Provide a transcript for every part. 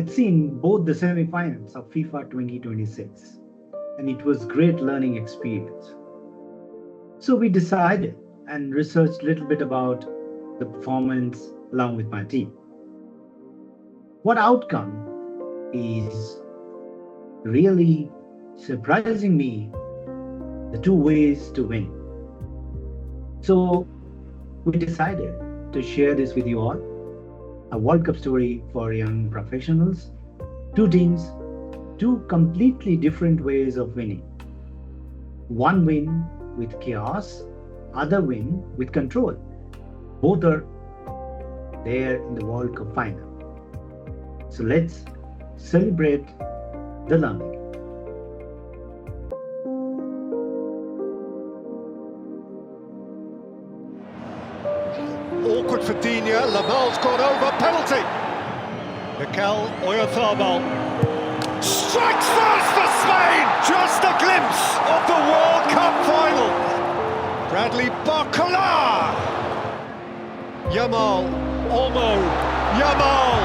had seen both the semi-finals of FIFA 2026, and it was great learning experience. So we decided and researched a little bit about the performance along with my team. What outcome is really surprising me, the two ways to win. So we decided to share this with you all, a World Cup story for young professionals, two teams, two completely different ways of winning. One win with chaos, other win with control. Both are there in the World Cup final. So let's celebrate the learning. Awkward for Dina, Lamal's gone over, penalty! Mikel Oyarzabal strikes first for Spain! Just a glimpse of the World Cup final! Bradley Barcola! Yamal, Olmo, Yamal!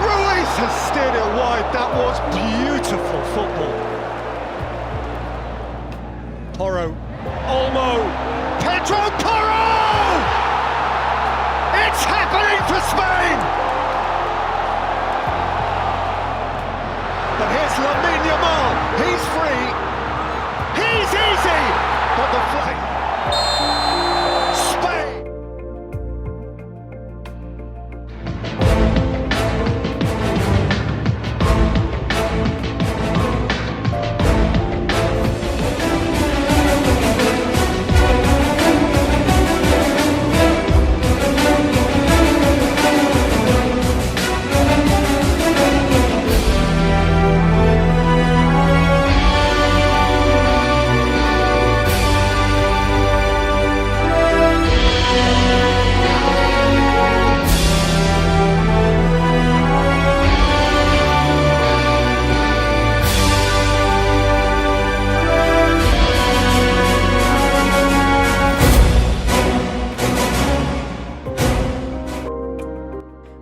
Ruiz has steered it wide, that was beautiful football. Porro, Olmo, Pedro Porro! It's happening for Spain! But here's Lamine Yamal, he's free, he's easy, but the flag... Spain!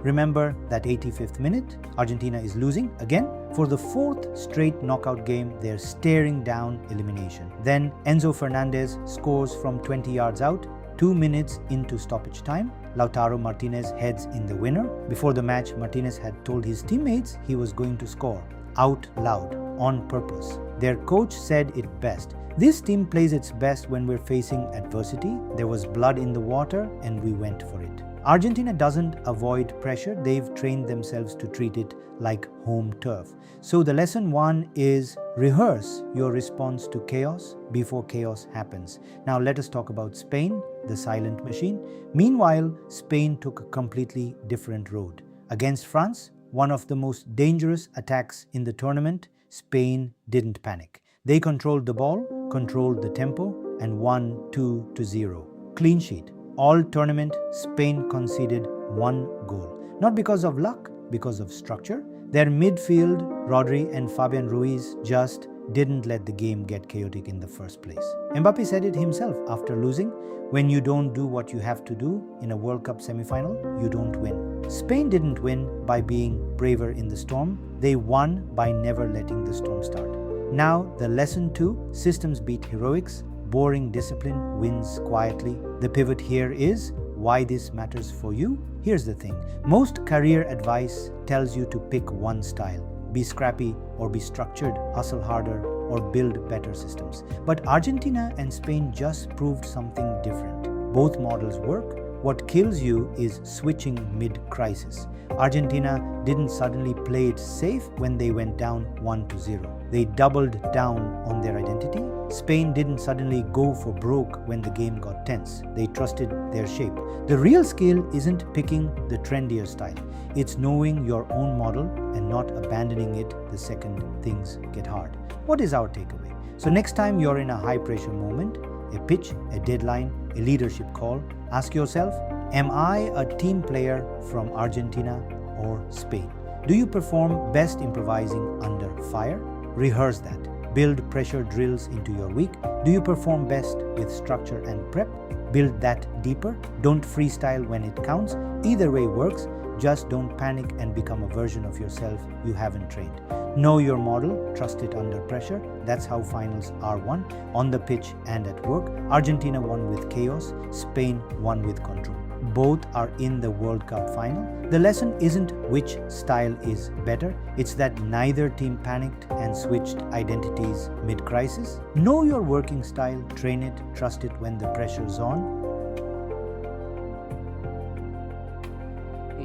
Remember that 85th minute, Argentina is losing again. For the fourth straight knockout game, they're staring down elimination. Then Enzo Fernandez scores from 20 yards out, 2 minutes into stoppage time. Lautaro Martinez heads in the winner. Before the match, Martinez had told his teammates he was going to score out loud, on purpose. Their coach said it best. This team plays its best when we're facing adversity. There was blood in the water and we went for it. Argentina doesn't avoid pressure. They've trained themselves to treat it like home turf. So the lesson one is rehearse your response to chaos before chaos happens. Now let us talk about Spain, the silent machine. Meanwhile, Spain took a completely different road. Against France, one of the most dangerous attacks in the tournament, Spain didn't panic. They controlled the ball, controlled the tempo, and won 2-0. Clean sheet. All tournament, Spain conceded 1 goal. Not because of luck, because of structure. Their midfield, Rodri and Fabian Ruiz, just didn't let the game get chaotic in the first place. Mbappe said it himself after losing, when you don't do what you have to do in a World Cup semi-final, you don't win. Spain didn't win by being braver in the storm. They won by never letting the storm start. Now, the lesson 2, systems beat heroics. Boring discipline wins quietly. The pivot here is why this matters for you. Here's the thing. Most career advice tells you to pick one style. Be scrappy or be structured, hustle harder or build better systems. But Argentina and Spain just proved something different. Both models work. What kills you is switching mid-crisis. Argentina didn't suddenly play it safe when they went down 1-0. They doubled down on their identity. Spain didn't suddenly go for broke when the game got tense. They trusted their shape. The real skill isn't picking the trendier style. It's knowing your own model and not abandoning it the second things get hard. What is our takeaway? So next time you're in a high-pressure moment, a pitch, a deadline, a leadership call, ask yourself, am I a team player from Argentina or Spain? Do you perform best improvising under fire? Rehearse that. Build pressure drills into your week. Do you perform best with structure and prep? Build that deeper. Don't freestyle when it counts. Either way works. Just don't panic and become a version of yourself you haven't trained. Know your model, trust it under pressure. That's how finals are won, on the pitch and at work. Argentina won with chaos, Spain won with control. Both are in the World Cup final. The lesson isn't which style is better, it's that neither team panicked and switched identities mid-crisis. Know your working style, train it, trust it when the pressure's on.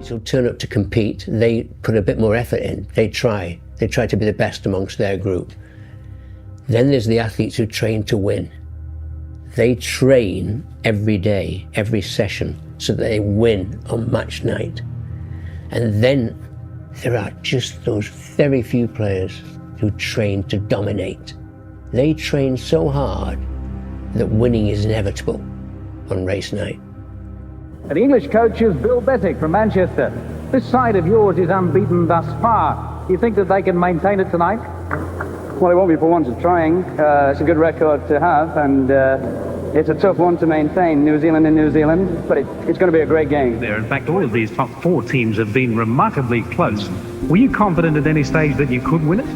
Who'll turn up to compete, they put a bit more effort in, they try to be the best amongst their group. Then there's the athletes who train to win. They train every day, every session, so that they win on match night. And then there are just those very few players who train to dominate. They train so hard that winning is inevitable on race night. The English coach is Bill Beswick from Manchester. This side of yours is unbeaten thus far. Do you think that they can maintain it tonight? Well, it won't be for want of trying. It's a good record to have, and it's a tough one to maintain, New Zealand in New Zealand, but it's going to be a great game. There, in fact, all of these top four teams have been remarkably close. Were you confident at any stage that you could win it?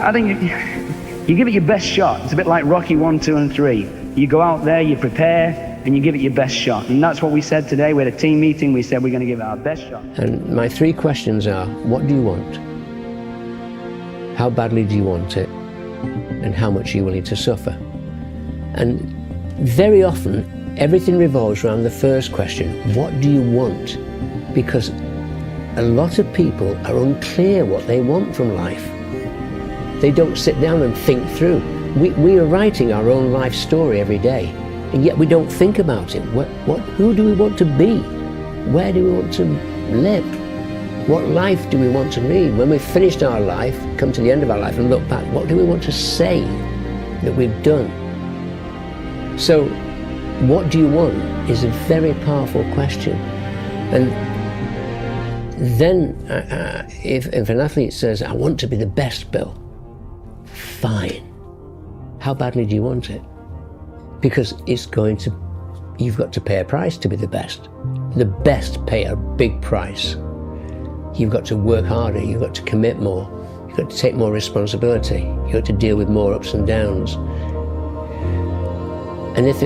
I think you give it your best shot. It's a bit like Rocky 1, 2 and 3. You go out there, you prepare, and you give it your best shot. And that's what we said today. We had a team meeting. We said we're going to give it our best shot. And my three questions are, what do you want? How badly do you want it? And how much are you willing to suffer? And very often, everything revolves around the first question, what do you want? Because a lot of people are unclear what they want from life. They don't sit down and think through. We are writing our own life story every day, and yet we don't think about it. Who do we want to be? Where do we want to live? What life do we want to lead? When we've finished our life, come to the end of our life and look back, what do we want to say that we've done? So, what do you want is a very powerful question. And then, if an athlete says, I want to be the best, Bill, fine. How badly do you want it? Because you've got to pay a price to be the best. The best pay a big price. You've got to work harder, you've got to commit more, you've got to take more responsibility, you've got to deal with more ups and downs. And if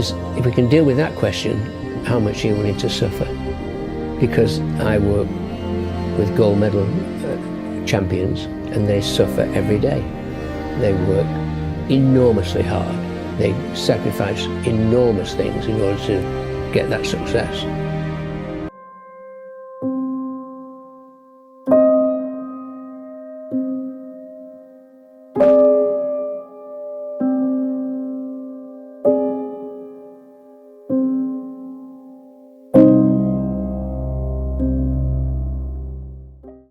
we can deal with that question, how much are you willing to suffer? Because I work with gold medal champions, and they suffer every day. They work enormously hard. They sacrifice enormous things in order to get that success.